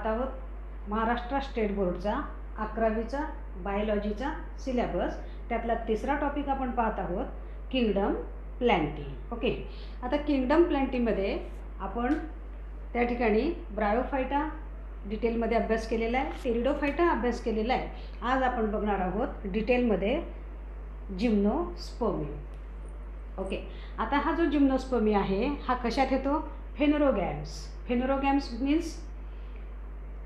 पाहत आहोत Maharashtra state बोर्डचा 11वीचा बायोलॉजीचा syllabus, त्यातला तिसरा टॉपिक आपण पाहत आहोत किंगडम प्लॅन्टी। ओके, आता किंगडम प्लॅन्टीमध्ये आपण त्या ठिकाणी ब्रायोफायटा डिटेलमध्ये अभ्यास केलेला आहे, टेरिडोफायटा अभ्यास केलेला आहे। आज आपण बघणार आहोत डिटेलमध्ये जिम्नोस्पर्मी। ओके, आता हा जो जिम्नोस्पर्मी आहे हा कशात येतो? Phanerogams. Phanerogams means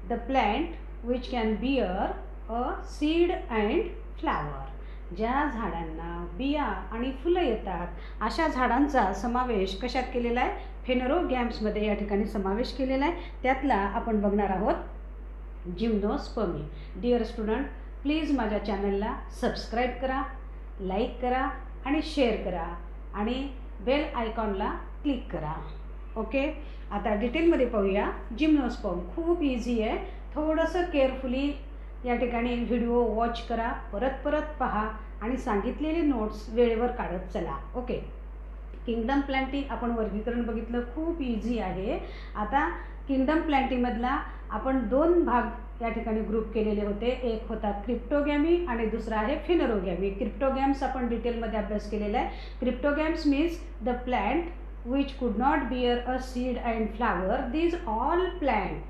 the plant which can bear a seed and flower. ज्या झाडांना बिया आणि फुलं येतात अशा झाडांचा समावेश कशात केलेला आहे? फेनोरोगॅम्समध्ये या ठिकाणी समावेश केलेला आहे। त्यातला आपण बघणार आहोत जिम्नोस्पर्मी। डिअर स्टुडंट, प्लीज माझ्या चॅनलला सबस्क्राईब करा, लाईक करा आणि शेअर करा आणि बेल आयकॉनला क्लिक करा। ओके, आता डिटेलमध्ये पाहूया जिम्नोस्पर्म। खूप इझी आहे, थोडंसं केअरफुली या ठिकाणी व्हिडिओ वॉच करा, परत परत पहा आणि सांगितलेले नोट्स वेळेवर काढत चला। ओके, किंगडम प्लॅन्टी आपण वर्गीकरण बघितलं, खूप इझी आहे। आता किंगडम प्लॅन्टीमधला आपण दोन भाग या ठिकाणी ग्रुप केलेले होते, एक होता क्रिप्टोगॅमी आणि दुसरा आहे फेनोरोगॅमी। क्रिप्टोगॅम्स आपण डिटेलमध्ये अभ्यास केलेला आहे। Cryptogams means the plant which could not bear a seed and flower. These all plants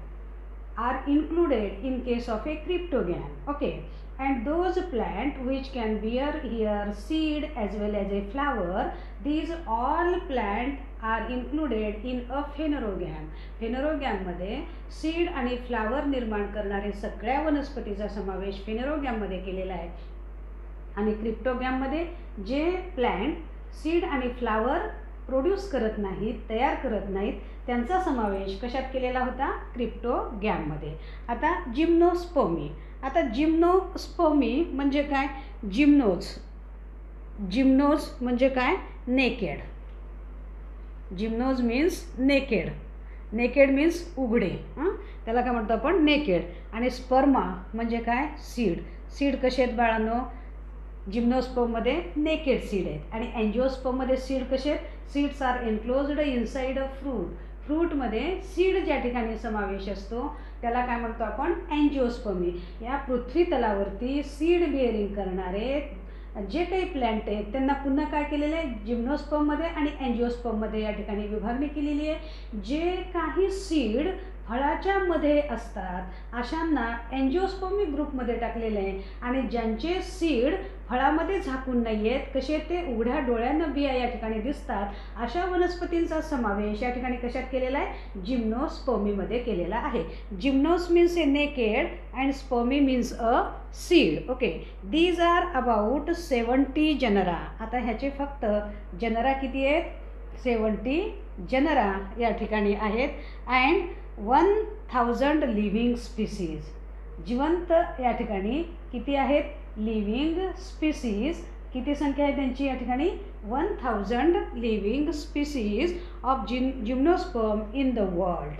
are included in case of a cryptogam. Okay, and those plant which can bear here seed as well as a flower, these all plant are included in a phanerogam. phanerogam मध्ये seed आणि flower निर्माण करणारे सगळ्या वनस्पतीचा समावेश phanerogam मध्ये केलेला आहे। आणि क्रिप्टोगॅम मध्ये जे प्लॅन्ट सीड आणि फ्लावर प्रोड्यूस करत नाहीत, तयार करत नाहीत, त्यांचा समावेश कशात केलेला होता? क्रिप्टोगॅममध्ये। आता जिम्नोस्पर्मी। आता जिम्नोस्पर्मी म्हणजे काय? जिम्नोज। जिम्नोज म्हणजे काय? Naked. Gymnos means naked. Naked means उघडे, त्याला काय म्हणतो आपण? नेकेड। आणि स्पर्मा म्हणजे काय? सीड। सीड कसे आहेत बाळांनो? जिम्नोस्पर्ममध्ये नेकेड सीड आहेत आणि अँजिओस्पर्ममध्ये सीड कसे आहेत? Seeds are enclosed inside a fruit. फ्रूटमध्ये सीड ज्या ठिकाणी समावेश असतो त्याला काय म्हणतो आपण? अँजिओस्पर्मी। या पृथ्वी तलावरती सीड बिअरिंग करणारे जे काही प्लॅन्ट आहेत त्यांना पुन्हा काय केलेलं आहे? जिम्नोस्पर्ममध्ये आणि अँजिओस्पर्ममध्ये या ठिकाणी विभागणी केलेली आहे। जे काही सीड फळाच्या मध्ये असतात अशांना अँजिओस्पर्मी ग्रुपमध्ये टाकलेले आहे आणि ज्यांचे सीड फळामध्ये झाकून नाही आहेत, कसे ते उघड्या डोळ्यांना बिया या ठिकाणी दिसतात अशा वनस्पतींचा समावेश या ठिकाणी कशात केलेला आहे? जिम्नोस्पर्मीमध्ये केलेला आहे। Gymnos means a naked and spermae means a seed. Okay, these are about 70 genera. आता ह्याचे फक्त जनरा किती आहेत? 70 जनरा या ठिकाणी आहेत अँड 1000 लिव्हिंग स्पीसीज। जिवंत या ठिकाणी किती आहेत? लिव्हिंग स्पीसीज किती संख्या आहे त्यांची या ठिकाणी? 1000 living species of gymnosperm in the world.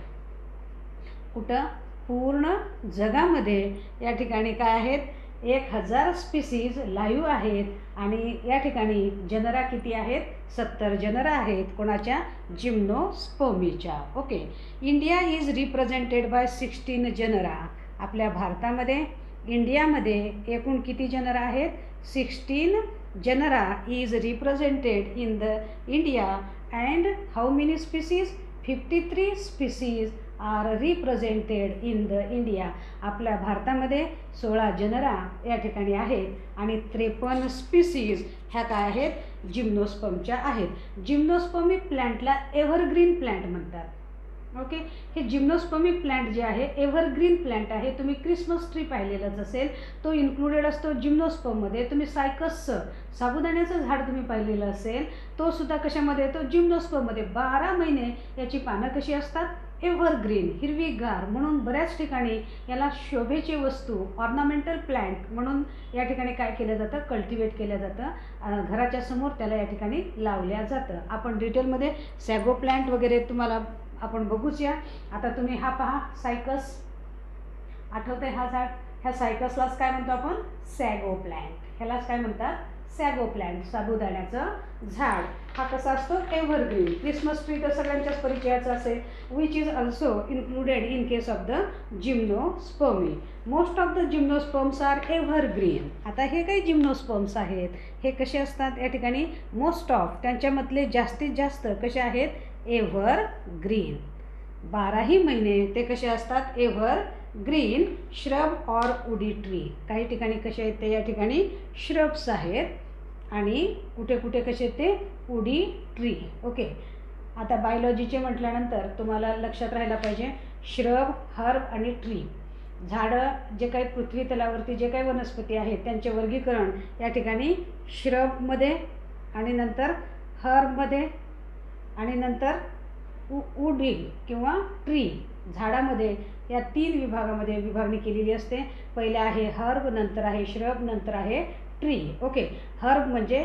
कुठं? पूर्ण जगामध्ये या ठिकाणी काय आहेत? 1000 स्पीसीज लाईव्ह आहेत आणि या ठिकाणी जनरा किती आहेत? 70 जनरा आहेत। कोणाच्या? जिम्नोस्पर्मीच्या। Okay, India is represented by 16 genera. आपल्या भारतामध्ये इंडियामध्ये एकूण किती जनरा आहेत? 16 genera is represented in the India and how many species? 53 species are represented in the India. आपल्या भारतामध्ये 16 जनरा या ठिकाणी आहेत आणि 53 स्पीसीज ह्या काय आहेत? जिम्नोस्पर्मच्या आहेत। जिम्नोस्पर्मी प्लॅन्टला एव्हरग्रीन प्लॅन्ट म्हणतात। ओके, हे जिम्नोस्पर्मी प्लॅन्ट जे आहे एव्हरग्रीन प्लॅन्ट आहे। तुम्ही क्रिसमस ट्री पाहिलेलंच असेल, तो इन्क्लुडेड असतो जिम्नोस्पर्ममध्ये। तुम्ही सायकसचं साबुदाण्याचं झाड तुम्ही पाहिलेलं असेल, तो सुद्धा कशामध्ये येतो? जिम्नोस्पर्ममध्ये। 12 महिने याची पानं कशी असतात? एव्हरग्रीन, हिरवीगार, म्हणून बऱ्याच ठिकाणी याला शोभेची वस्तू, ऑर्नामेंटल प्लॅन्ट म्हणून या ठिकाणी काय केलं जातं? कल्टिवेट केलं जातं। घराच्या समोर त्याला या ठिकाणी लावल्या जातं। आपण डिटेलमध्ये सॅगो प्लॅन्ट वगैरे तुम्हाला आपण बघूच या। आता तुम्ही हा पहा, सायकस आठवतंय हा झाड? ह्या सायकसलाच काय म्हणतो आपण? Sago plant. ह्यालाच काय म्हणतात? सॅगो प्लांट, साबुदाण्याचं झाड. हा कसा असतो? एव्हरग्रीन. क्रिसमस ट्री तर सगळ्यांच्याच परिचयाचा असेल. Which is also included in case of the gymnospermae. Most of the gymnosperms are evergreen. आता हे काही जिम्नोस्पर्म्स आहेत, हे कसे असतात या ठिकाणी? मोस्ट ऑफ, त्यांच्यामधले जास्तीत जास्त कसे आहेत? एव्हरग्रीन. 12ही महिने ते कसे असतात? Evergreen shrub or woody tree. काही ठिकाणी कसे आहेत ते? या ठिकाणी श्रब्स आहेत आणि कुठे कुठे कसे आहेत ते? Woody tree. ओके. आता बायोलॉजीचे म्हटल्यानंतर तुम्हाला लक्षात राहायला पाहिजे, श्रब, हर्ब आणि ट्री. झाडं जे काही पृथ्वी तलावरती जे काही वनस्पती आहेत त्यांचे वर्गीकरण या ठिकाणी श्रबमध्ये आणि नंतर हर्बमध्ये आणि नंतर वुडी किंवा ट्री झाडामध्ये, या 3 विभागामध्ये विभागणी केलेली असते. पहिले आहे हर्ब, नंतर आहे श्रब, नंतर आहे ट्री. ओके. हर्ब म्हणजे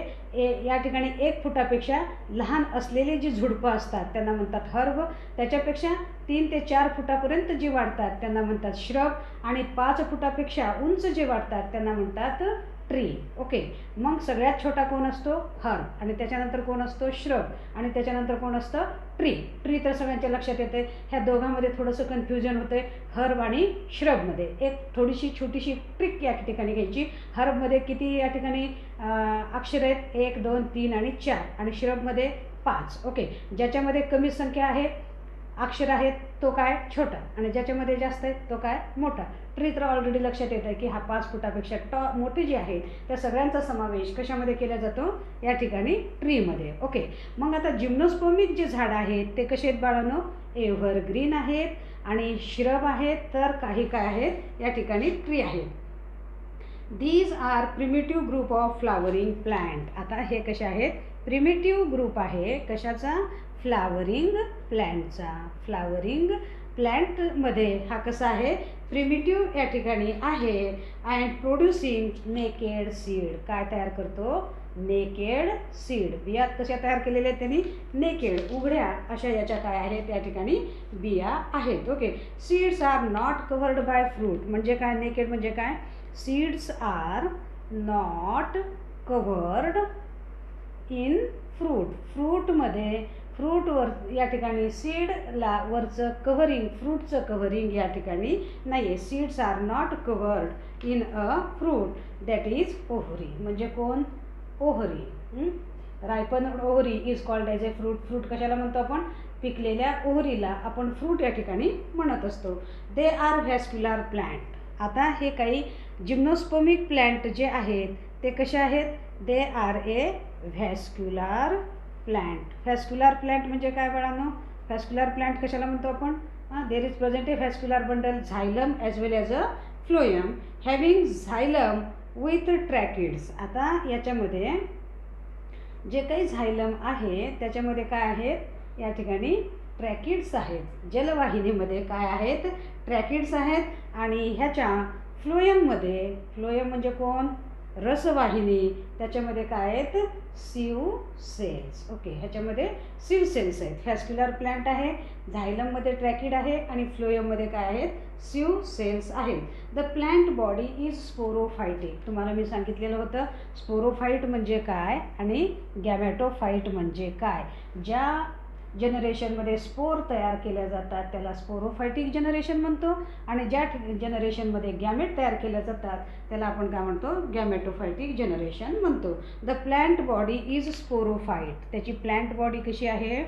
या ठिकाणी 1 फुटापेक्षा लहान असलेले जी झुडपं असतात त्यांना म्हणतात हर्ब. त्याच्यापेक्षा 3 ते 4 फुटापर्यंत जी वाढतात त्यांना म्हणतात श्रब. आणि 5 फुटापेक्षा उंच जे वाढतात त्यांना म्हणतात ट्री. ओके. मग सगळ्यात छोटा कोण असतो? हर्ब. आणि त्याच्यानंतर कोण असतो? श्रब. आणि त्याच्यानंतर कोण असतं? ट्री. ट्री तर सगळ्यांच्या लक्षात येते. ह्या दोघांमध्ये थोडंसं कन्फ्युजन होतं आहे हर्ब आणि श्रबमध्ये. एक थोडीशी छोटीशी ट्रिक या ठिकाणी घ्यायची. हर्बमध्ये किती या ठिकाणी अक्षर आहेत? 1, 2, 3 आणि 4. आणि श्रबमध्ये 5. ओके. ज्याच्यामध्ये कमी संख्या आहे अक्षर आहेत तो काय? छोटा. आणि ज्याच्यामध्ये जास्त आहेत तो काय? मोठा. ट्री तर ऑलरेडी लक्षात येतं आहे की हा 5 फुटापेक्षा मोठी जी आहे त्या सगळ्यांचा समावेश कशामध्ये केला जातो? या ठिकाणी ट्रीमध्ये. ओके. मग आता जिम्नोस्पर्मिक जे झाड आहेत ते कसे आहेत बाळांनो? एव्हरग्रीन आहेत आणि श्रब आहेत, तर काही काय आहेत या ठिकाणी? ट्री आहेत. These are primitive group of flowering plant. आता हे कसे आहेत? प्रिमिटिव्ह ग्रुप आहे कशाचा? फ्लावरिंग प्लांटचा. फ्लावरिंग प्लांटमध्ये हा कसा आहे? प्रिमिटिव्ह या ठिकाणी आहे. And producing naked seed. काय तयार करतो? Naked seed. बिया कशा तयार केलेल्या आहेत त्यांनी? नेकेड, उघड्या अशा याच्या काय आहेत या ठिकाणी? बिया आहेत. Okay. Seeds are not covered by fruit. म्हणजे काय? नेकेड म्हणजे काय? Seeds are not covered in fruit. फ्रूटमध्ये, फ्रूटवर या ठिकाणी सीडला वरचं कव्हरिंग, फ्रूटचं कव्हरिंग या ठिकाणी नाही आहे. Seeds are not covered in a fruit that is ovary. म्हणजे कोण? Ovary. Ripen ovary is called as a fruit. Fruit कशाला म्हणतो आपण? पिकलेल्या ओहरीला आपण फ्रूट या ठिकाणी म्हणत असतो. They are vascular plant. आता हे काही जिम्नोस्पर्मिक प्लांट जे आहेत ते कसे आहेत? They R A vascular plant. Vascular plant म्हणजे काय बाळांनो? व्हॅस्क्युलर प्लांट कशाला म्हणतो आपण? There is present A vascular bundle झायलम as well as a phloem having झायलम with ट्रॅकिड्स. आता याच्यामध्ये जे काही झायलम आहे त्याच्यामध्ये काय आहेत या ठिकाणी? ट्रॅकिड्स आहेत. जलवाहिनीमध्ये काय आहेत? ट्रॅकिड्स आहेत. आणि ह्याच्या फ्लोयममध्ये, फ्लोयम म्हणजे कोण? रसवाहिनी, त्याच्यामध्ये काय आहेत? Sieve cells. ओके. ह्याच्यामध्ये सीव सेल्स आहेत. व्हॅस्क्युलर प्लांट आहे, झायलममध्ये ट्रॅकिड आहे आणि फ्लोयममध्ये काय आहेत? सीव सेल्स आहेत. The plant body is sporophytic. तुम्हाला मी सांगितलेलं होतं स्पोरोफाईट म्हणजे काय आणि गॅमॅटोफाईट म्हणजे काय. ज्या जनरेशनमध्ये स्पोर तयार केल्या जातात त्याला स्पोरोफायटिक जनरेशन म्हणतो आणि ज्या जनरेशनमध्ये गॅमेट तयार केल्या जातात त्याला आपण काय म्हणतो? गॅमेटोफायटिक जनरेशन म्हणतो. The plant body is sporophyte. त्याची प्लांट बॉडी कशी आहे?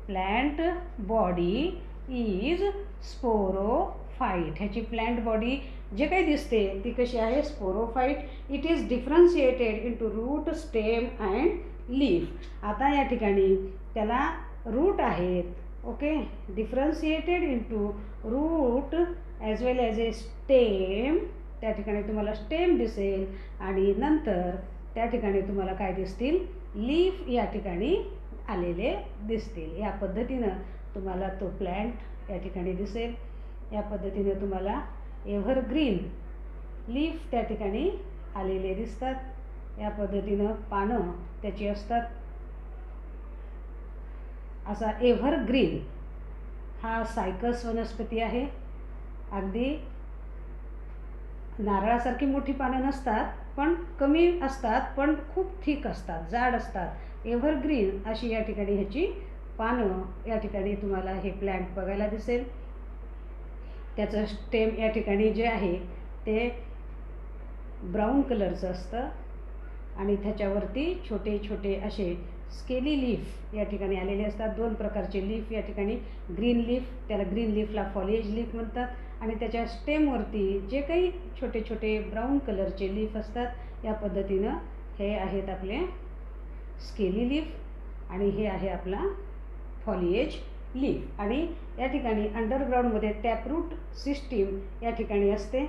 Plant body is sporophyte. ह्याची प्लांट बॉडी जे काही दिसते ती कशी आहे? Sporophyte. It is differentiated into root, stem and leaf. आता या ठिकाणी त्याला रूट आहेत. Okay. Differentiated into root as well as a stem. त्या ठिकाणी तुम्हाला स्टेम दिसेल आणि नंतर त्या ठिकाणी तुम्हाला काय दिसतील? लीफ या ठिकाणी आलेले दिसतील. या पद्धतीनं तुम्हाला तो प्लॅन्ट या ठिकाणी दिसेल. या पद्धतीने तुम्हाला एव्हरग्रीन लीफ त्या ठिकाणी आलेले दिसतात. या पद्धतीनं पानं त्याची असतात. असा एव्हरग्रीन हा सायकस वनस्पती आहे. अगदी नारळासारखी मोठी पानं नसतात पण कमी असतात, पण खूप थिक असतात, जाड असतात. एव्हरग्रीन अशी या ठिकाणी ह्याची पानं या ठिकाणी तुम्हाला हे प्लॅन्ट बघायला दिसेल. त्याचं स्टेम या ठिकाणी जे आहे ते ब्राऊन कलरचं असतं आणि त्याच्यावरती छोटे छोटे असे स्केली लीफ या ठिकाणी आलेले असतात. 2 प्रकारचे लीफ या ठिकाणी, ग्रीन लीफ, त्याला ग्रीन लीफला फॉलिएज लीफ म्हणतात, आणि त्याच्या स्टेमवरती जे काही छोटे छोटे ब्राऊन कलरचे लीफ असतात. या पद्धतीनं हे आहेत आपले स्केली लीफ आणि हे आहे आपला फॉलिएज लीफ. आणि या ठिकाणी अंडरग्राऊंडमध्ये टॅपरूट सिस्टीम या ठिकाणी असते.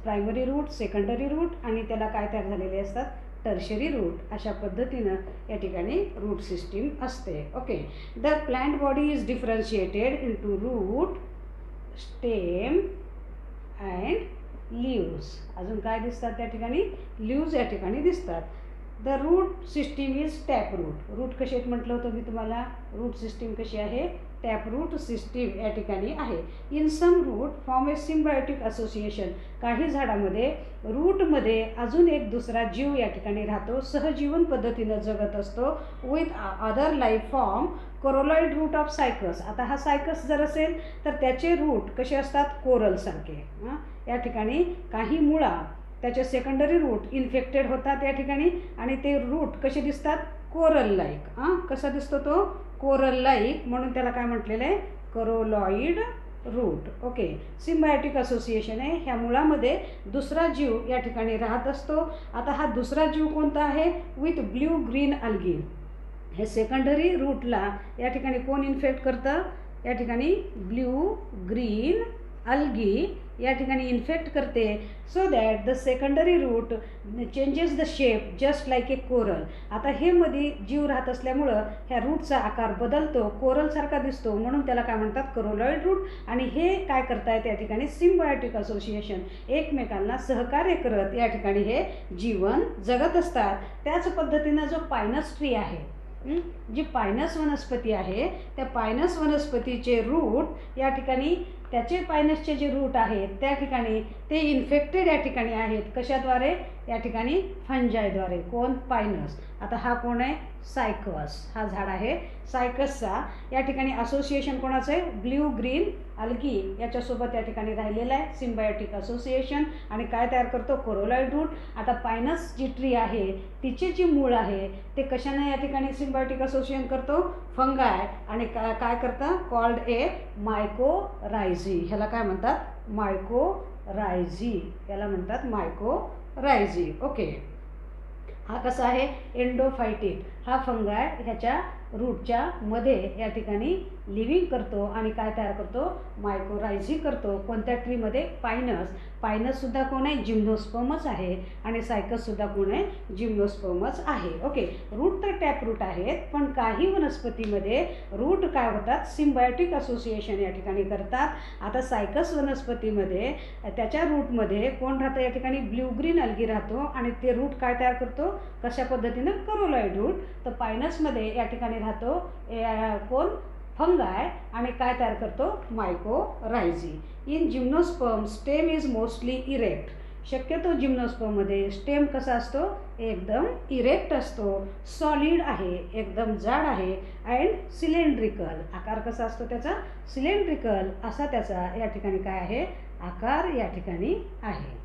प्रायमरी रूट, सेकंडरी रूट आणि त्याला काय तयार झालेले असतात, टर्शरी रूट. अशा पद्धतीनं या ठिकाणी रूट सिस्टीम असते. Okay, the plant body is differentiated into root, stem and leaves. अजून काय दिसतात त्या ठिकाणी, लीव्स या ठिकाणी दिसतात. The root system is taproot. Root कशी आहेत म्हटलं होतं मी तुम्हाला, रूट सिस्टीम कशी आहे, टॅपरूट सिस्टीम या ठिकाणी आहे. In some root form a symbiotic association. काही झाडामध्ये रूटमध्ये अजून एक दुसरा जीव या ठिकाणी राहतो, सहजीवन पद्धतीनं जगत असतो with other life form. Coralloid root of Cycas. आता हा सायकस जर असेल तर त्याचे रूट कसे असतात, कोरलसारखे. या ठिकाणी काही मुळा त्याचे सेकंडरी रूट इन्फेक्टेड होतात या ठिकाणी आणि ते रूट कसे दिसतात, कोरल लाईक. कसा दिसतो तो, कोरल लाईक, म्हणून त्याला काय म्हटलेलं आहे, coralloid root. Okay, symbiotic association आहे. ह्या मुळामध्ये दुसरा जीव या ठिकाणी राहत असतो. आता हा दुसरा जीव कोणता आहे, विथ ब्ल्यू ग्रीन अल्गी. हे सेकंडरी रूटला या ठिकाणी कोण इन्फेक्ट करतं, या ठिकाणी ब्ल्यू ग्रीन अल्गी या ठिकाणी इन्फेक्ट करते. So that the secondary root changes the shape just like a coral. आता हे मध्ये जीव राहत असल्यामुळं ह्या रूटचा आकार बदलतो, कोरलसारखा दिसतो, म्हणून त्याला काय म्हणतात, कोरोलॉइड रूट. आणि हे काय करतायत या ठिकाणी, सिम्बायोटिक असोसिएशन, एकमेकांना सहकार्य करत या ठिकाणी हे जीवन जगत असतात. त्याच पद्धतीनं जो पायनस ट्री आहे, जी पायनस वनस्पती आहे, त्या पायनस वनस्पतीचे रूट या ठिकाणी, त्याचे पायनसचे जे रूट आहेत त्या ठिकाणी ते इन्फेक्टेड या ठिकाणी आहेत. कशाद्वारे, या ठिकाणी फंजायद्वारे. कोण, पायनस. आता हा कोण आहे, सायकस. हा झाड आहे सायकसचा. या ठिकाणी असोसिएशन कोणाचं आहे, ब्ल्यू ग्रीन अल्गी याच्यासोबत या ठिकाणी राहिलेलं आहे सिम्बायोटिक असोसिएशन. आणि काय तयार करतो, कोरोलॉइड रूट. आता पायनस जी ट्री आहे तिचे जी मूळ आहे ते कशाने या ठिकाणी सिम्बायोटिक असोसिएशन करतो, फंगाय. आणि काय करतं, कॉल्ड ए मायकोरायझी. ह्याला काय म्हणतात, मायकोरायझी. याला म्हणतात मायकोरायझी. ओके, हा कसा आहे, एंडोफायटिक. हा फंगाय ह्याच्या रूटच्या मध्ये या ठिकाणी लिव्हिंग करतो आणि काय तयार करतो, मायकोरायझी करतो. कोणत्या ट्रीमध्ये, पायनस. पायनससुद्धा कोण आहे, जिम्नोस्पर्मच आहे. आणि सायकससुद्धा कोण आहे, जिम्नोस्पर्मच आहे. ओके, रूट तर टॅप रूट आहेत, पण काही वनस्पतीमध्ये रूट काय होतात, सिम्बायोटिक असोसिएशन या ठिकाणी करतात. आता सायकस वनस्पतीमध्ये त्याच्या रूटमध्ये कोण राहतं, या ठिकाणी ब्ल्यू ग्रीन अल्गी राहतो आणि ते रूट काय तयार करतो, कशा पद्धतीनं, कोरोलॉइड रूट. तर पायनसमध्ये या ठिकाणी राहतो कोण, फंगाय. आणि काय तयार करतो, mycorrhizae. In gymnosperm stem is mostly erect. शक्यतो जिम्नोस्पर्ममध्ये स्टेम कसा असतो, एकदम इरेक्ट असतो, सॉलिड आहे, एकदम जाड आहे. And cylindrical. आकार कसा असतो त्याचा, सिलेंड्रिकल असा त्याचा या ठिकाणी काय आहे, आकार या ठिकाणी आहे.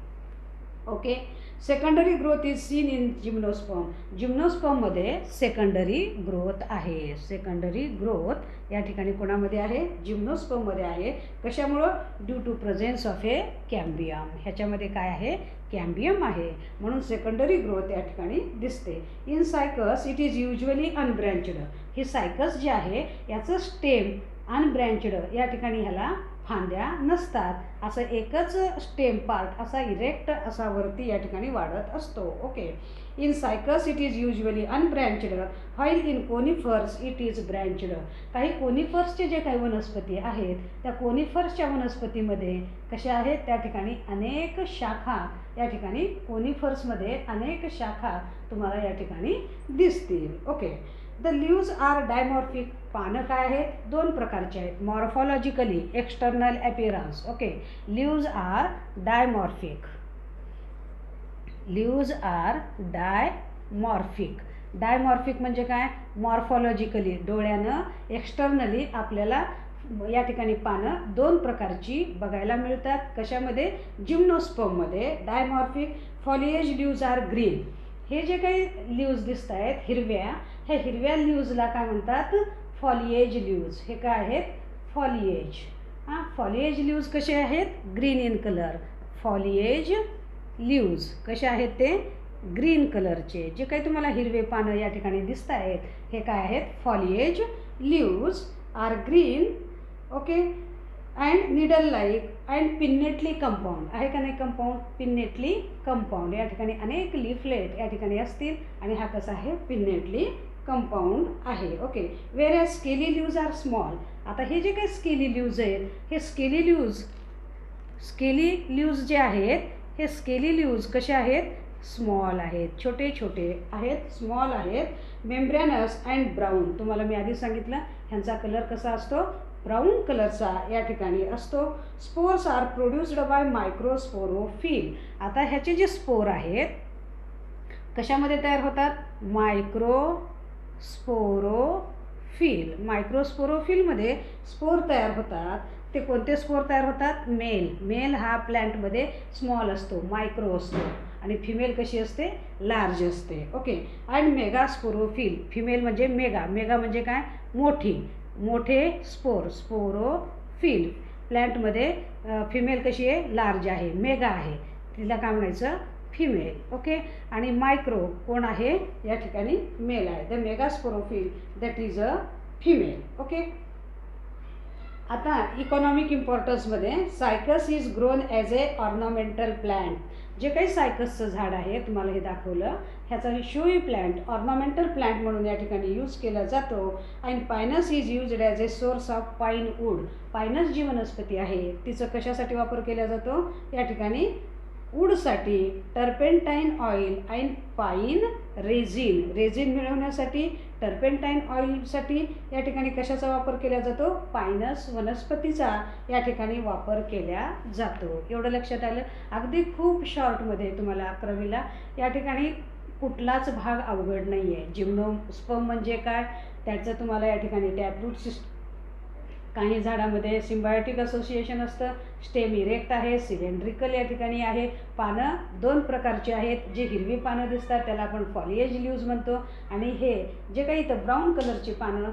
Okay, secondary growth is seen in gymnosperm. जिम्नोस्पर्ममध्ये सेकंडरी ग्रोथ आहे. सेकंडरी ग्रोथ या ठिकाणी कोणामध्ये आहे, जिम्नोस्पर्ममध्ये आहे. कशामुळं, due to presence of a cambium. ह्याच्यामध्ये काय आहे, कॅम्बियम आहे, म्हणून सेकंडरी ग्रोथ या ठिकाणी दिसते. In Cycas it is usually unbranched. ही सायकस जे आहे याचं स्टेम अनब्रँचड, या ठिकाणी ह्याला फांद्या नसतात. असं एकच स्टेम पार्ट असा इरेक्ट असा वरती या ठिकाणी वाढत असतो. Okay, in Cycas it is usually unbranched, while in conifers it is branched. काही कोनिफर्सचे जे काही वनस्पती आहेत त्या कोनिफर्सच्या वनस्पतीमध्ये कशा आहेत, त्या ठिकाणी अनेक शाखा या ठिकाणी, कोनिफर्समध्ये अनेक शाखा तुम्हाला या ठिकाणी दिसतील. Okay, the leaves are dimorphic. पानं काय आहेत, 2 प्रकारचे आहेत. Morphologically, external appearance. Okay, leaves are dimorphic. Leaves are dimorphic. Dimorphic म्हणजे काय? मॉर्फॉलॉजिकली डोळ्यानं एक्सटर्नली आपल्याला या ठिकाणी पानं दोन प्रकारची बघायला मिळतात. कशामध्ये? जिम्नोस्पर्ममध्ये. Dimorphic foliage leaves are green. हे जे काही लीव्ज दिसत आहेत हिरव्या, ह्या हिरव्या लीव्जला काय म्हणतात? Foliage leaves. हे काय आहेत? फॉलिएज. फॉलिएज लीव्ज कसे आहेत? Green in colour. Foliage leaves कसे आहेत? ते ग्रीन कलरचे. जे काही तुम्हाला हिरवे पानं या ठिकाणी दिसत आहेत हे काय आहेत? Foliage leaves are green. Okay. And needle like and pinnately compound. आहे का नाही कंपाऊंड? Pinnately compound. या ठिकाणी अनेक लीफलेट या ठिकाणी असतील आणि हा कसा आहे? पिन्नेटली कंपाऊंड आहे. Okay. Whereas scaly leaves are small. आता हे जे काही स्केली लीव्ज आहेत हे स्केली लीव्ज जे आहेत हे स्केली लीव्ज कसे आहेत? स्मॉल आहेत, छोटे छोटे आहेत, स्मॉल आहेत. Membranes and brown. तुम्हाला मी आधी सांगितलं ह्यांचा कलर कसा असतो? ब्राऊन कलरचा या ठिकाणी असतो. Spores are produced by microsporophyll. आता ह्याचे जे स्पोर आहेत कशामध्ये तयार होतात? मायक्रोस्पोरोफिल. मायक्रोस्पोरोफिलमध्ये स्पोर तयार होतात. ते कोणते स्पोर तयार होतात? मेल हा प्लॅन्टमध्ये स्मॉल असतो, मायक्रो असतो, आणि फिमेल कशी असते? लार्ज असते. ओके. And megasporophyll. फिमेल म्हणजे मेगा. मेगा म्हणजे काय? मोठे स्पोरोफिल. प्लॅन्टमध्ये फिमेल कशी आहे? लार्ज आहे, मेगा आहे, तिला काय म्हणायचं? फिमेल. ओके. आणि मायक्रो कोण आहे? या ठिकाणी मेल आहे. The megasporophyll that is a female. Okay. आता इकॉनॉमिक इम्पॉर्टन्समध्ये Cycas is grown as a ornamental plant. जे काही सायकसचं झाड आहे तुम्हाला हे दाखवलं, ह्याचा शोई प्लॅन्ट, ऑर्नामेंटल प्लॅन्ट म्हणून या ठिकाणी यूज केला जातो. And Pinus is used as a source of pine wood. Pinus जी वनस्पती आहे तिचं कशासाठी वापर केला जातो? या ठिकाणी वूडसाठी. Turpentine oil and pine resin. Resin मिळवण्यासाठी टर्पेंटाईन ऑइलसाठी या ठिकाणी कशाचा वापर केला जातो? पायनस वनस्पतीचा या ठिकाणी वापर केला जातो. एवढं लक्षात आलं? अगदी खूप शॉर्टमध्ये तुम्हाला 11वीला या ठिकाणी कुठलाच भाग अवघड नाही आहे. जिम्नोस्पर्म म्हणजे काय त्याचं तुम्हाला या ठिकाणी टॅपरूट सिस्टम. काही झाडामध्ये सिम्बायोटिक असोसिएशन असतं. स्टेम इरेक्ट आहे, सिलेंड्रिकल या ठिकाणी आहे. पानं दोन प्रकारची आहेत. जे हिरवी पानं दिसतात त्याला आपण फॉलिएज लीव्ज म्हणतो, आणि हे जे काही इथं ब्राऊन कलरची पानं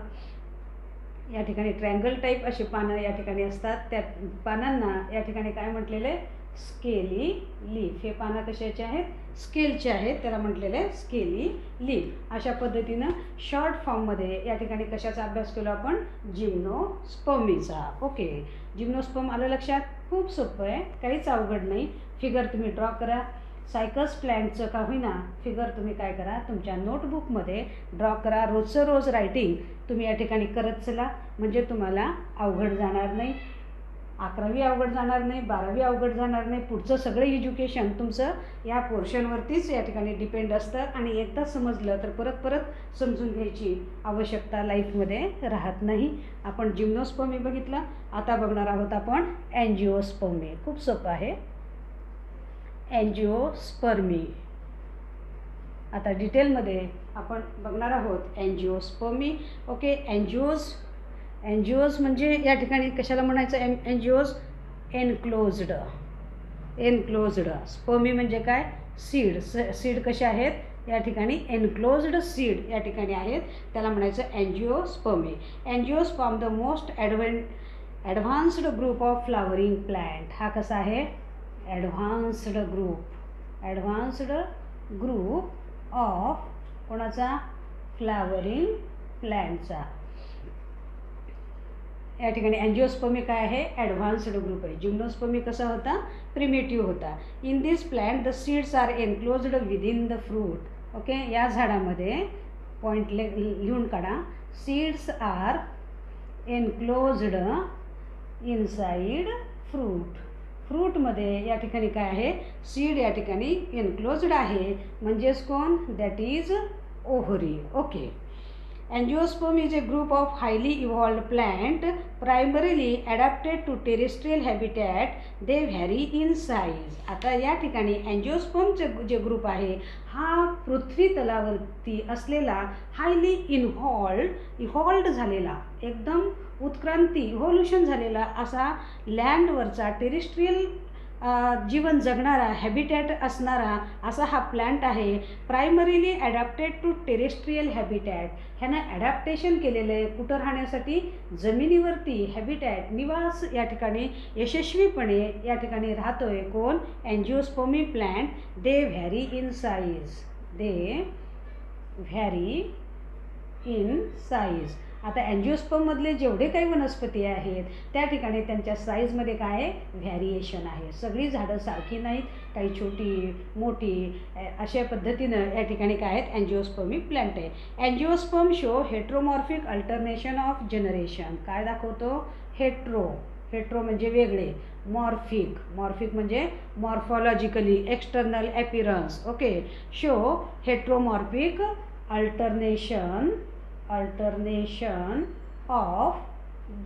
या ठिकाणी ट्रँगल टाईप अशी पानं या ठिकाणी असतात, त्या पानांना या ठिकाणी काय म्हटलेलं आहे? Scaly leaf. हे पानं कशाचे आहेत? स्केलचे आहेत, त्याला म्हटलेलं आहे स्केली लीफ. अशा पद्धतीनं शॉर्ट फॉर्ममध्ये या ठिकाणी कशाचा अभ्यास केला आपण? जिम्नोस्पर्मीचा. ओके. जिम्नोस्पर्म आलं लक्षात? खूप सोपं आहे, काहीच अवघड नाही. फिगर तुम्ही ड्रॉ करा. सायकस प्लॅन्टचं का होईना फिगर तुम्ही काय करा? तुमच्या नोटबुकमध्ये ड्रॉ करा. रोजचं रोज रायटिंग तुम्ही या ठिकाणी करत चला, म्हणजे तुम्हाला अवघड जाणार नाही. 11वी अवघड जाणार नाही, 12वी अवघड जाणार नाही. पुढचं सगळं एज्युकेशन तुमचं या पोर्शनवरतीच या ठिकाणी डिपेंड असतं, आणि एकदा समजलं तर परत परत समजून घ्यायची आवश्यकता लाईफमध्ये राहत नाही. आपण जिम्नोस्पर्मी बघितलं, आता बघणार आहोत आपण अँजिओस्पर्मी. खूप सोपं आहे अँजिओस्पर्मी. आता डिटेलमध्ये आपण बघणार आहोत अँजिओस्पर्मी. ओके. एन्जिओज म्हणजे या ठिकाणी कशाला म्हणायचं? एन्जिओज एनक्लोज्ड. स्पर्मी म्हणजे काय? सीड. सीड कसे आहेत? या ठिकाणी एनक्लोज्ड सीड या ठिकाणी आहेत, त्याला म्हणायचं angiospermae. Angiosperm the most advanced group of flowering plant. हा कसा आहे? ॲडव्हान्स्ड ग्रुप ऑफ कोणाचा? फ्लावरिंग प्लॅन्टचा. या ठिकाणी अँजिओस्पर्मी काय आहे? ॲडव्हान्स्ड ग्रुप आहे. जिम्नोस्पर्मी कसा होता? प्रिमेटिव्ह होता. In this plant the seeds are enclosed within the fruit. Okay. या झाडामध्ये पॉईंट लिहून काढा. Seeds are enclosed inside fruit. फ्रूटमध्ये या ठिकाणी काय आहे? सीड या ठिकाणी एनक्लोज्ड आहे, म्हणजेच कोण? That is ovary. Okay. Angiosperm is a group of highly evolved plant primarily adapted to terrestrial habitat. They vary in size. आता या ठिकाणी अँजिओस्पर्मचे जे ग्रुप आहे हा पृथ्वी तलावरती असलेला हायली इव्हॉल्ड झालेला एकदम उत्क्रांती इव्हॉल्युशन झालेला असा लँडवरचा टेरेस्ट्रियल जीवन जगणारा हॅबिटॅट असणारा असा हा प्लॅन्ट आहे. Primarily adapted to terrestrial habitat. ह्यानं ॲडॅप्टेशन केलेलं आहे कुठं राहण्यासाठी, जमिनीवरती हॅबिटॅट निवास या ठिकाणी यशस्वीपणे या ठिकाणी राहतोय कोण, angiospermae plant. They vary in size. They vary in size. आता अँजिओस्पर्ममधले जेवढे काही वनस्पती आहेत त्या ठिकाणी त्यांच्या साईजमध्ये काय आहे, व्हॅरिएशन आहे. सगळी झाडं सारखी नाहीत, काही छोटी मोठी अशा पद्धतीनं या ठिकाणी काय आहेत, अँजिओस्पर्मी प्लॅन्ट आहे. Angiosperm show heteromorphic alternation of generation. काय दाखवतो, हेट्रो म्हणजे वेगळे, मॉर्फिक म्हणजे morphologically external appearance. Okay, show heteromorphic alternation of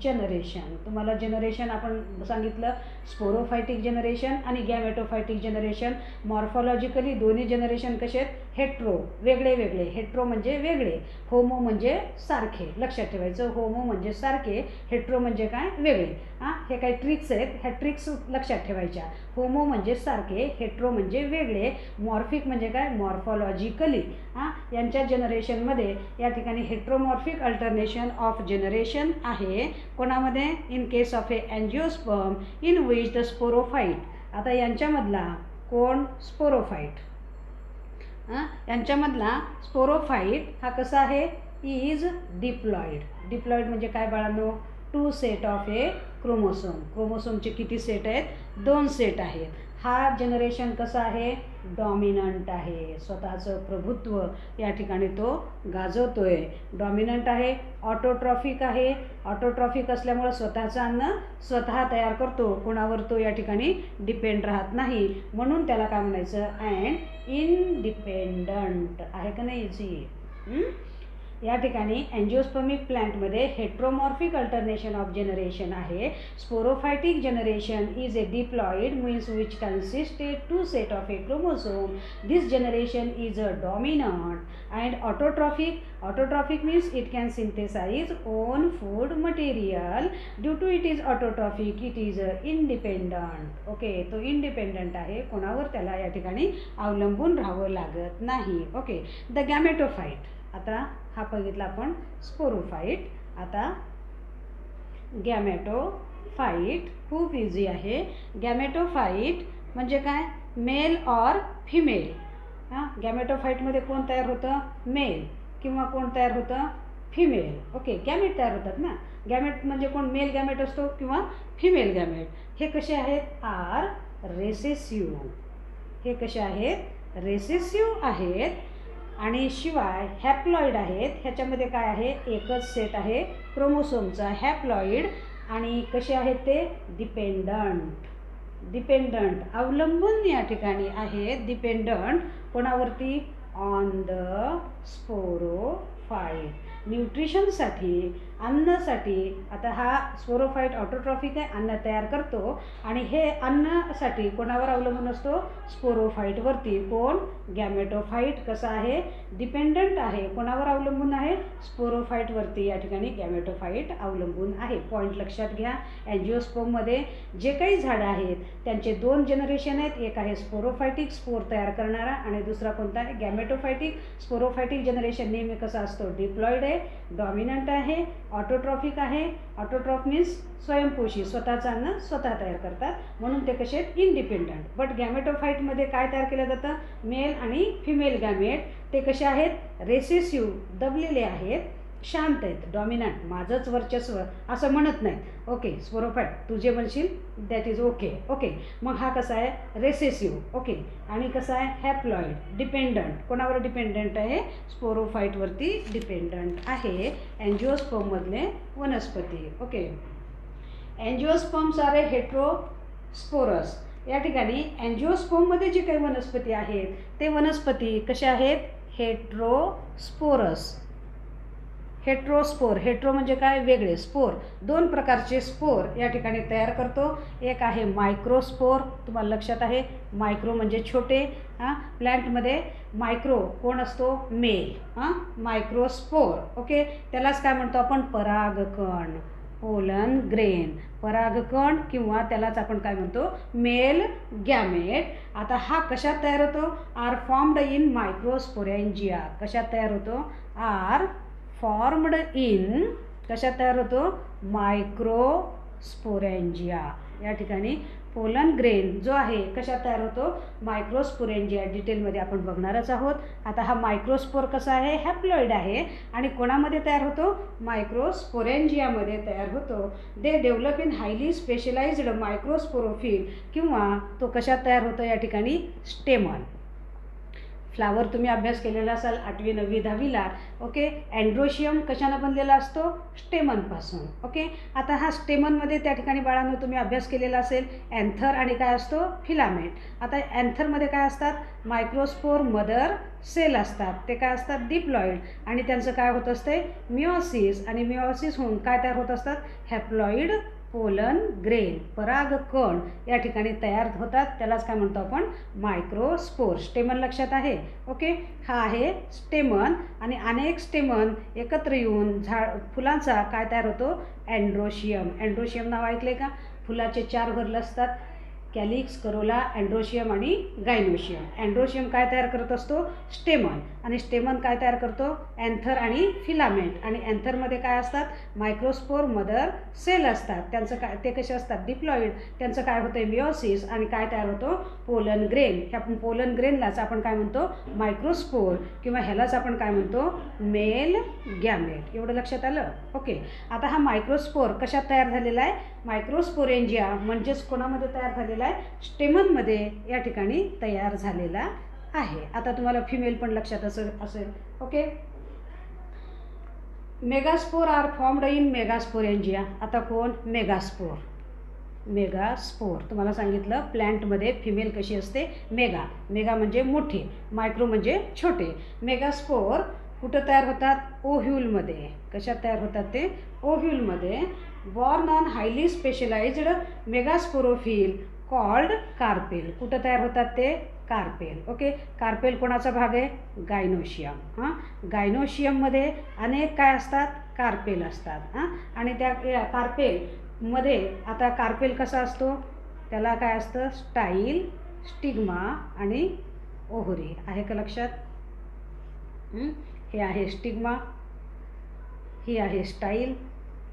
generation. तुम्हाला जनरेशन आपण सांगितलं, स्पोरोफायटिक जनरेशन आणि गॅमेटोफायटिक जनरेशन. मॉर्फॉलॉजिकली दोन्ही जनरेशन कसे आहेत, हेट्रो वेगळे. हेट्रो म्हणजे वेगळे, होमो म्हणजे सारखे. लक्षात ठेवायचं, होमो म्हणजे सारखे, हेट्रो म्हणजे काय, वेगळे. हे काही ट्रिक्स आहेत, ह्या ट्रिक्स लक्षात ठेवायच्या. होमो म्हणजे सारखे, हेट्रो म्हणजे वेगळे, मॉर्फिक म्हणजे काय, मॉर्फॉलॉजिकली. यांच्या जनरेशनमध्ये या ठिकाणी हेट्रोमॉर्फिक अल्टरनेशन ऑफ जनरेशन आहे. कोणामध्ये, in case of a angiosperm in which the sporophyte. आता यांच्यामधला कोण, स्पोरोफाईट. यांच्यामधला स्पोरोफाईट हा कसा आहे, इज डिप्लॉइड म्हणजे काय बाळांनो, 2 सेट ऑफ ए क्रोमोसोम. क्रोमोसोमचे किती सेट आहेत, 2 सेट आहेत. हा जनरेशन कसा आहे, डॉमिनंट आहे. स्वतःचं प्रभुत्व या ठिकाणी तो गाजवतोय. डॉमिनंट आहे, ऑटोट्रॉफिक आहे. ऑटोट्रॉफिक असल्यामुळं स्वतःचं अन्न स्वतः तयार करतो, कोणावर तो या ठिकाणी डिपेंड राहत नाही. म्हणून त्याला काय म्हणायचं, अँड इंडिपेंडंट आहे का नाही जी. या ठिकाणी अँजिओस्पर्मिक प्लॅन्टमध्ये हेट्रोमॉर्फिक अल्टरनेशन ऑफ जनरेशन आहे. Sporophytic generation is a diploid means which consisted 2 set of a chromosome. This generation is a dominant and autotrophic means it can synthesize own food material. Due to it is autotrophic it is a independent. Okay, तो independent आहे, कोणावर त्याला या ठिकाणी अवलंबून राहावं लागत नाही. Okay, the gametophyte. आता हा बघितला आपण स्पोरोफाईट. आता गॅमेटोफाईट खूप इझी आहे. गॅमेटोफाईट म्हणजे काय, मेल ऑर फिमेल. गॅमेटोफाईटमध्ये कोण तयार होतं, मेल, किंवा कोण तयार होतं, फिमेल. ओके, गॅमेट तयार होतात ना. गॅमेट म्हणजे कोण, मेल गॅमेट असतो किंवा फिमेल गॅमेट. हे कसे आहेत, आर रेसेसिव्ह. हे कसे आहेत, रेसेसिव्ह आहेत. आणि शिवाय हॅप्लॉइड आहेत. ह्याच्यामध्ये काय आहे, एकच सेट आहे क्रोमोसोमचा, हॅप्लॉइड. आणि कसे आहेत ते, डिपेंडंट अवलंबून या ठिकाणी आहेत. डिपेंडंट कोणावरती, ऑन द स्पोरोफाईट. न्यूट्रिशनसाठी, अन्नासाठी. आता हा स्पोरोफाईट ऑटोट्रॉफिक आहे, अन्न तयार करतो आणि हे अन्नासाठी कोणावर अवलंबून असतो, स्पोरोफाईटवरती. कोण, गॅमेटोफाईट. कसा आहे, डिपेंडंट आहे, कोणावर अवलंबून आहे, स्पोरोफाईटवरती या ठिकाणी गॅमेटोफाईट अवलंबून आहे. पॉईंट लक्षात घ्या. अँजिओस्पर्ममध्ये जे काही झाडं आहेत त्यांचे 2 जनरेशन आहेत. एक आहे स्पोरोफायटिक, स्पोर तयार करणारा, आणि दुसरा कोणता आहे, गॅमेटोफायटिक. स्पोरोफायटिक जनरेशन नेहमी कसा असतो, डिप्लॉइड आहे, डॉमिनंट आहे, ऑटोट्रॉफिक आहे. ऑटोट्रॉफ मीन्स स्वयंपोषी, स्वतःचं अन्न स्वतः तयार करतात, म्हणून ते कसे आहेत, इंडिपेंडंट. बट गॅमेटोफाईटमध्ये काय तयार केलं जातं, मेल आणि फिमेल गॅमेट. ते कसे आहेत, रेसेसिव्ह, दबलेले आहेत, शांत आहेत. डॉमिनंट, माझंच वर्चस्व असं म्हणत नाहीत. ओके, स्पोरोफाईट तू जे म्हणशील दॅट इज ओके. ओके, मग हा कसा आहे, रेसेसिव्ह. ओके, आणि कसा आहे, हॅप्लॉइड, डिपेंडंट. कोणावर डिपेंडंट आहे, स्पोरोफाईटवरती डिपेंडंट आहे. अँजिओस्पर्ममधले वनस्पती. Okay, अँजिओस्पर्म्स R A heterosporous. या ठिकाणी अँजिओस्पर्ममध्ये जे काही वनस्पती आहेत ते वनस्पती कशा आहेत, हेट्रोस्पोरस. हेट्रोस्पोर. हेट्रो म्हणजे काय? वेगळे. स्पोर, दोन प्रकारचे स्पोर या ठिकाणी तयार करतो. एक आहे मायक्रोस्पोर, तुम्हाला लक्षात आहे, मायक्रो म्हणजे छोटे. प्लॅन्टमध्ये मायक्रो कोण असतो? मेल. मायक्रोस्पोर. ओके, त्यालाच काय म्हणतो आपण? परागकण, पोलन ग्रेन, परागकण, किंवा त्यालाच आपण काय म्हणतो? Male gamete. आता हा कशात तयार होतो? Are formed in microsporangia. कशात तयार होतो? आर फॉर्म्ड इन, कशात तयार होतो? मायक्रोस्पोरेंजिया. या ठिकाणी पोलन ग्रेन जो आहे कशात तयार होतो? मायक्रोस्पोरेंजिया. डिटेलमध्ये आपण बघणारच आहोत. आता हा मायक्रोस्पोर कसा आहे? हॅप्लॉइड आहे आणि कोणामध्ये तयार होतो? मायक्रोस्पोरेंजियामध्ये तयार होतो. दे डेव्हलप इन हायली स्पेशलाइज्ड मायक्रोस्पोरोफिल, किंवा तो कशात तयार होतो? या ठिकाणी स्टेमन. फ्लावर तुम्ही अभ्यास केलेला असाल 8वी 9वी 10वीला. ओके, अँड्रोशियम कशानं बनलेला असतो? स्टेमनपासून. ओके, आता हा स्टेमनमध्ये त्या ठिकाणी बाळांनो तुम्ही अभ्यास केलेला असेल अँथर आणि काय असतो? फिलामेंट. आता अँथरमध्ये काय असतात? मायक्रोस्पोर मदर सेल असतात. ते काय असतात? डिप्लॉइड. आणि त्यांचं काय होत असते? मिओसिस. आणि मिओसिस होऊन काय तयार होत असतात? हॅप्लॉइड पोलन ग्रेन, परागकण या ठिकाणी तयार होतात. त्यालाच काय म्हणतो आपण? मायक्रोस्पोर. स्टेमन लक्षात आहे? ओके, हा आहे स्टेमन. आणि अनेक स्टेमन एकत्र येऊन फुलांचा काय तयार होतो? अँड्रोशियम. अँड्रोशियम नाव ऐकले का? फुलाचे 4 वर्ग असतात: कॅलिक्स, करोला, अँड्रोशियम आणि गायनोशियम. अँड्रोशियम काय तयार करत असतो? स्टेमन. आणि स्टेमन काय तयार करतो? अँथर आणि फिलामेंट. आणि अँथरमध्ये काय असतात? मायक्रोस्पोर मदर सेल असतात. त्यांचं काय, ते कसे असतात? डिप्लॉइड. त्यांचं काय होतं? मिओसिस. आणि काय तयार होतो? Pollen grain. ह्या पोलन ग्रेनलाच आपण काय म्हणतो? मायक्रोस्पोर, किंवा ह्यालाच आपण काय म्हणतो? Male gamete. एवढं लक्षात आलं? ओके, आता हा मायक्रोस्पोर कशात तयार झालेला आहे? मायक्रोस्पोरेंजिया म्हणजेच कोणामध्ये तयार झालेला आहे? स्टेमनमध्ये या ठिकाणी तयार झालेला आहे. आता तुम्हाला फिमेल पण लक्षात असेल. Okay, megaspore are formed in megasporangia. आता कोण? मेगास्पोर. मेगास्पोर तुम्हाला सांगितलं प्लॅन्टमध्ये फिमेल कशी असते? मेगा. मेगा म्हणजे मोठे, मायक्रो म्हणजे छोटे. मेगास्पोर कुठं तयार होतात? ओव्ह्यूलमध्ये. कशात तयार होतात ते? ओव्ह्यूलमध्ये. Born on highly specialised megasporophyll called carpel. कुठं तयार होतात ते? कार्पेल. ओके, कार्पेल कोणाचा भाग आहे? गायनोशियम. गायनोशियममध्ये अनेक काय असतात? कार्पेल असतात. आणि त्या कार्पेलमध्ये आता कार्पेल कसा असतो? त्याला काय असतं? स्टाईल, स्टिग्मा आणि ओहरी. आहे का लक्षात? हे आहे स्टिग्मा, ही आहे स्टाईल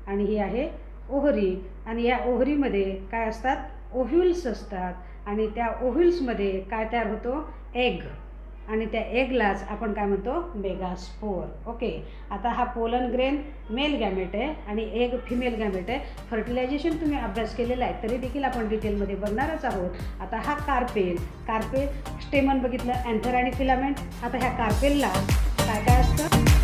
आणि ही आहे ओहरी. आणि या ओहरीमध्ये काय असतात? ओव्ह्यूल्स असतात. आणि त्या ओव्ह्यूल्समध्ये काय तयार होतो? एग. आणि त्या एगलाच आपण काय म्हणतो? मेगास्पोर. ओके, आता हा पोलन ग्रेन मेल गॅमेट आहे आणि एग फिमेल गॅमेट आहे. फर्टिलायझेशन तुम्ही अभ्यास केलेला आहे तरी देखील आपण डिटेलमध्ये बघणारच आहोत. आता हा कार्पेल. स्टेमन बघितलं, अँथर आणि फिलामेंट. आता ह्या कार्पेलला काय काय असतं?